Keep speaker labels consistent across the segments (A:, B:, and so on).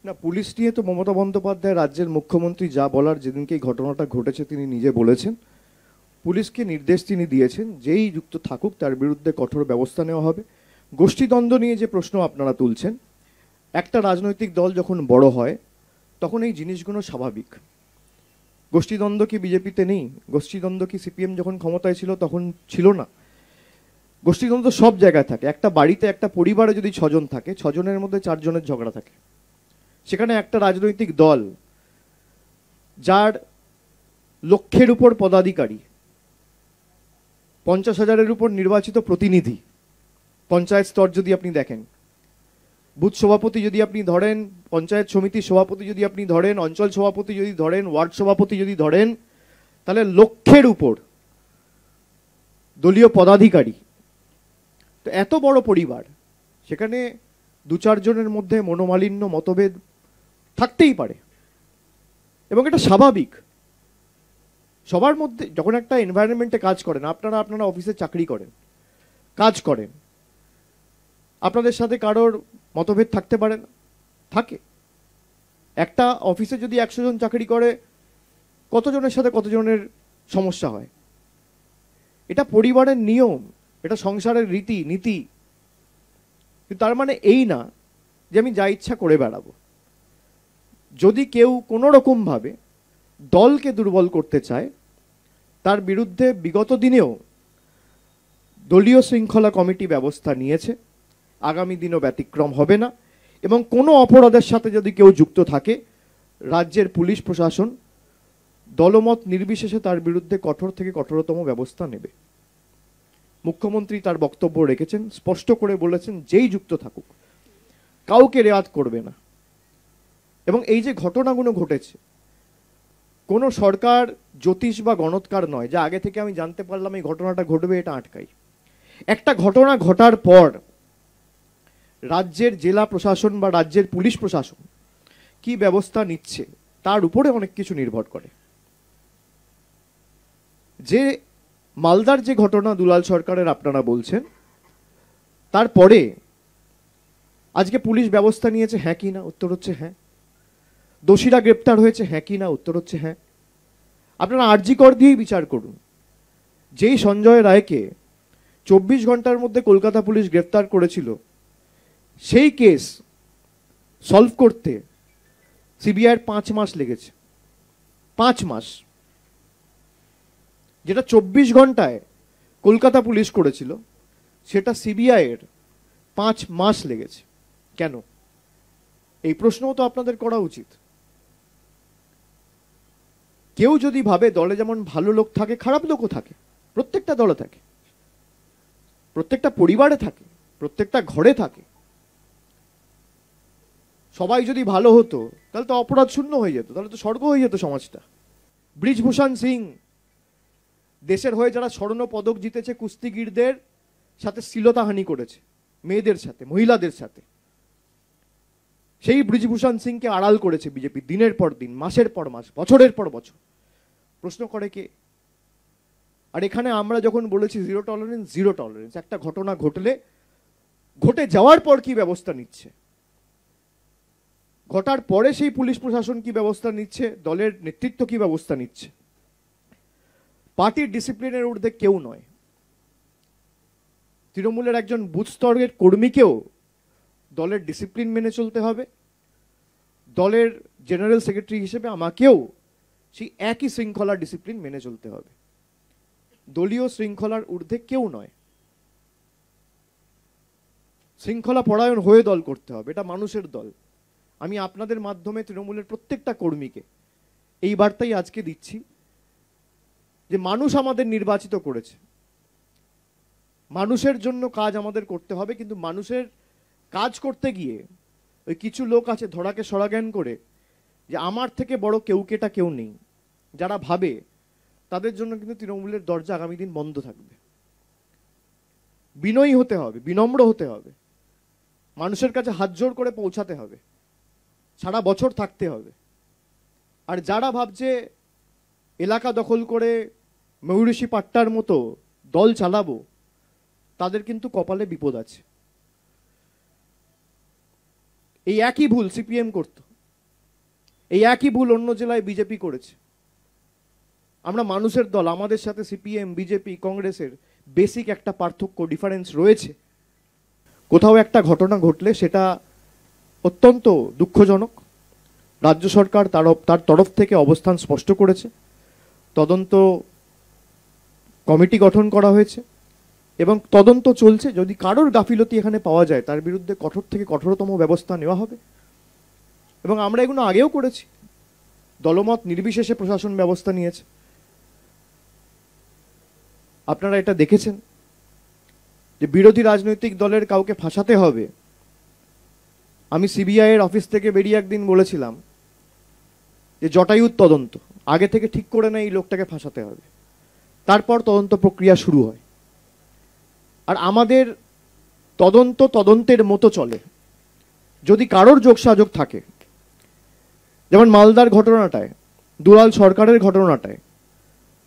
A: না, পুলিশ নিয়ে তো মমতা বন্দ্যোপাধ্যায় রাজ্যের মুখ্যমন্ত্রী যা বলার যেদিনকে এই ঘটনাটা ঘটেছে তিনি নিজে বলেছেন। পুলিশকে নির্দেশ তিনি দিয়েছেন যেই যুক্ত থাকুক তার বিরুদ্ধে কঠোর ব্যবস্থা নেওয়া হবে। গোষ্ঠীদ্বন্দ্ব নিয়ে যে প্রশ্ন আপনারা তুলছেন, একটা রাজনৈতিক দল যখন বড় হয় তখন এই জিনিসগুলো স্বাভাবিক। গোষ্ঠীদ্বন্দ্ব কি বিজেপিতে নেই? গোষ্ঠীদ্বন্দ্ব কি সিপিএম যখন ক্ষমতায় ছিল তখন ছিল না? গোষ্ঠীদ্বন্দ্ব সব জায়গায় থাকে। একটা বাড়িতে একটা পরিবারে যদি 6 জন থাকে, 6 জনের মধ্যে 4 জনের ঝগড়া থাকে। সেখানে একটা রাজনৈতিক দল যার লক্ষের উপর পদাধিকারী, 50,000-এর উপর নির্বাচিত প্রতিনিধি, পঞ্চায়েত স্তর যদি আপনি দেখেন, বুথ সভাপতি যদি আপনি ধরেন, পঞ্চায়েত সমিতির সভাপতি যদি আপনি ধরেন, অঞ্চল সভাপতি যদি ধরেন, ওয়ার্ড সভাপতি যদি ধরেন, তাহলে লক্ষের উপর দলীয় পদাধিকারী। তো এত বড় পরিবার, সেখানে 2-4 জনের মধ্যে মনোমালিন্য, মতভেদ থাকতেই পারে এবং এটা স্বাভাবিক। সবার মধ্যে যখন একটা এনভায়রনমেন্টে কাজ করেন, আপনারা অফিসে চাকরি করেন, কাজ করেন, আপনাদের সাথে কারোর মতভেদ থাকতে পারে না? থাকে। একটা অফিসে যদি 100 জন চাকরি করে, কতজনের সাথে কতজনের সমস্যা হয়? এটা পরিবারের নিয়ম, এটা সংসারের রীতি নীতি। কিন্তু তার মানে এই না যে আমি যা ইচ্ছা করে বেড়াবো। যদি কেউ কোনো রকমভাবে দলকে দুর্বল করতে চায়, তার বিরুদ্ধে বিগত দিনেও দলীয় শৃঙ্খলা কমিটি ব্যবস্থা নিয়েছে, আগামী দিনও ব্যতিক্রম হবে না। এবং কোনো অপরাধের সাথে যদি কেউ যুক্ত থাকে, রাজ্যের পুলিশ প্রশাসন দলমত নির্বিশেষে তার বিরুদ্ধে কঠোর থেকে কঠোরতম ব্যবস্থা নেবে। মুখ্যমন্ত্রী তার বক্তব্য রেখেছেন, স্পষ্ট করে বলেছেন যেই যুক্ত থাকুক কাউকে রেয়াত করবে না। এবং এই যে ঘটনাগুলো ঘটেছে, কোনো সরকার জ্যোতিষ বা গণৎকার নয় যে আগে থেকে আমি জানতে পারলাম এই ঘটনাটা ঘটবে, এটা আটকাই। একটা ঘটনা ঘটার পর রাজ্যের জেলা প্রশাসন বা রাজ্যের পুলিশ প্রশাসন কি ব্যবস্থা নিচ্ছে তার উপরে অনেক কিছু নির্ভর করে। যে মালদার যে ঘটনা দুলাল সরকারের আপনারা বলছেন, তারপরে আজকে পুলিশ ব্যবস্থা নিয়েছে, হ্যাঁ কি না? উত্তর হচ্ছে হ্যাঁ। দোষীরা গ্রেপ্তার হয়েছে, হ্যাঁ কি না? উত্তর হচ্ছে হ্যাঁ। আপনারা আরজি কর দিয়েই বিচার করুন। যেই সঞ্জয় রায়কে 24 ঘন্টার মধ্যে কলকাতা পুলিশ গ্রেপ্তার করেছিল, সেই কেস সলভ করতে সিবিআইয়ের 5 মাস লেগেছে। 5 মাস। যেটা 24 ঘন্টায় কলকাতা পুলিশ করেছিল, সেটা সিবিআইয়ের 5 মাস লেগেছে। কেন? এই প্রশ্নও তো আপনাদের করা উচিত। কেউ যদি ভাবে দলে যেমন ভালো লোক থাকে, খারাপ লোকও থাকে, প্রত্যেকটা দলে থাকে, প্রত্যেকটা পরিবারে থাকে, প্রত্যেকটা ঘরে থাকে। সবাই যদি ভালো হতো তাহলে তো অপরাধ শূন্য হয়ে যেত, তাহলে তো স্বর্গ হয়ে যেত সমাজটা। ব্রিজভূষণ সিং দেশের হয়ে যারা স্বর্ণ পদক জিতেছে, কুস্তিগীরদের সাথে শ্লীলতাহানি করেছে, মেয়েদের সাথে, মহিলাদের সাথে। সেই ব্রিজভূষণ সিংকে আড়াল করেছে বিজেপি দিনের পর দিন, মাসের পর মাস, বছরের পর বছর। প্রশ্ন করে কে? আর এখানে আমরা যখন বলেছি জিরো টলারেন্স, জিরো টলারেন্স, একটা ঘটনা ঘটলে ঘটে যাওয়ার পর কি ব্যবস্থা নিচ্ছে, ঘটার পরে সেই পুলিশ প্রশাসন কি ব্যবস্থা নিচ্ছে, দলের নেতৃত্ব কি ব্যবস্থা নিচ্ছে। পার্টির ডিসিপ্লিনের ঊর্ধ্বে কেউ নয়। তৃণমূলের একজন বুথ স্তরের কর্মীকেও দলের ডিসিপ্লিন মেনে চলতে হবে। দলের জেনারেল সেক্রেটারি হিসেবে আমাকেও সেই একই শৃঙ্খলা ডিসিপ্লিন মেনে চলতে হবে। দলীয় শৃঙ্খলার ঊর্ধ্বে কেউ নয়। শৃঙ্খলা পরায়ণ হয়ে দল করতে হবে, এটা মানুষের দল। আমি আপনাদের মাধ্যমে তৃণমূলের প্রত্যেকটা কর্মীকে এই বার্তাই আজকে দিচ্ছি যে মানুষ আমাদের নির্বাচিত করেছে, মানুষের জন্য কাজ আমাদের করতে হবে। কিন্তু মানুষের কাজ করতে গিয়ে ওই কিছু লোক আছে ধরাকে সরাজ্ঞান করে যে আমার থেকে বড় কেউকেটা কেউ নেই, যারা ভাবে, তাদের জন্য কিন্তু তৃণমূলের দরজা আগামী দিন বন্ধ থাকবে। বিনয়ী হতে হবে, বিনম্র হতে হবে, মানুষের কাছে হাত জোড় করে পৌঁছাতে হবে, সারা বছর থাকতে হবে। আর যারা ভাবছে এলাকা দখল করে ময়ূরীশী পাট্টার মতো দল চালাবো, তাদের কিন্তু কপালে বিপদ আছে। এই একই ভুল সিপিএম করত, এই একই ভুল অন্য জেলায় বিজেপি করেছে। আমরা মানুষের দল, আমাদের সাথে সিপিএম, বিজেপি, কংগ্রেসের বেসিক একটা পার্থক্য, ডিফারেন্স রয়েছে। কোথাও একটা ঘটনা ঘটলে সেটা অত্যন্ত দুঃখজনক। রাজ্য সরকার তার তরফ থেকে অবস্থান স্পষ্ট করেছে, তদন্ত কমিটি গঠন করা হয়েছে এবং তদন্ত চলছে। যদি কারোর গাফিলতি এখানে পাওয়া যায় তার বিরুদ্ধে কঠোর থেকে কঠোরতম ব্যবস্থা নেওয়া হবে। এবং আমরা এগুলো আগেও করেছি, দলমত নির্বিশেষে প্রশাসন ব্যবস্থা নিয়েছে। আপনারা এটা দেখেছেন যে বিরোধী রাজনৈতিক দলের কাউকে ফাঁসাতে হবে। আমি সিবিআই এর অফিস থেকে বেরিয়ে একদিন বলেছিলাম যে জটায়ুর তদন্ত আগে থেকে ঠিক করে নেয়, এই লোকটাকে ফাঁসাতে হবে, তারপর তদন্ত প্রক্রিয়া শুরু হয়। আর আমাদের তদন্তের মতো চলে। যদি কারোর যোগসাযোগ থাকে, যেমন মালদার ঘটনাটায়, দুলাল সরকারের ঘটনাটায়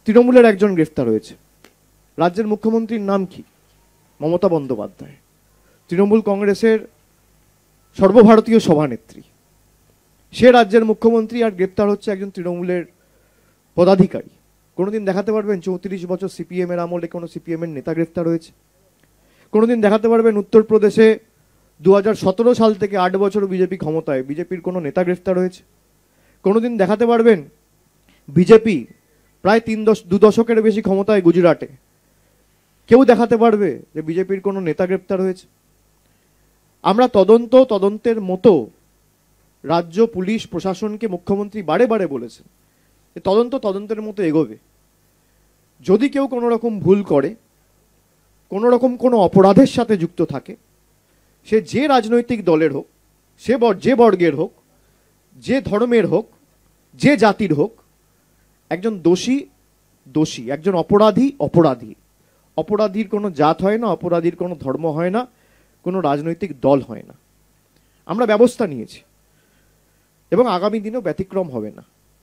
A: তৃণমূলের একজন গ্রেফতার হয়েছে। রাজ্যের মুখ্যমন্ত্রীর নাম কি? মমতা বন্দ্যোপাধ্যায়, তৃণমূল কংগ্রেসের সর্বভারতীয় সভানেত্রী। সে রাজ্যের মুখ্যমন্ত্রী আর গ্রেপ্তার হচ্ছে একজন তৃণমূলের পদাধিকারী। কোনোদিন দেখাতে পারবেন 34 বছর সিপিএম এর আমলে কোনো সিপিএম এর নেতা গ্রেফতার হয়েছে? কোনোদিন দেখাতে পারবেন উত্তরপ্রদেশে 2017 সাল থেকে 8 বছর বিজেপি ক্ষমতায়, বিজেপির কোনো নেতা গ্রেফতার হয়েছে? কোনোদিন দেখাতে পারবেন বিজেপি প্রায় 2 দশকের বেশি ক্ষমতায় গুজরাটে, কেউ দেখাতে পারবে যে বিজেপির কোনো নেতা গ্রেপ্তার হয়েছে? আমরা তদন্তের মতো রাজ্য পুলিশ প্রশাসনকে মুখ্যমন্ত্রী বারে বারে বলেছেন যে তদন্তের মতো এগোবে। যদি কেউ কোনো রকম ভুল করে, কোনো রকম কোনো অপরাধের সাথে যুক্ত থাকে, সে যে রাজনৈতিক দলের হোক, যে বর্গের হোক, যে ধর্মের হোক, যে জাতির হোক, একজন দোষী, একজন অপরাধী। অপরাধীর কোনো জাত হয় না, অপরাধীর কোনো ধর্ম হয় না, কোনো রাজনৈতিক দল হয় না। আমরা ব্যবস্থা নিয়েছি এবং আগামী দিনেও ব্যতিক্রম হবে না।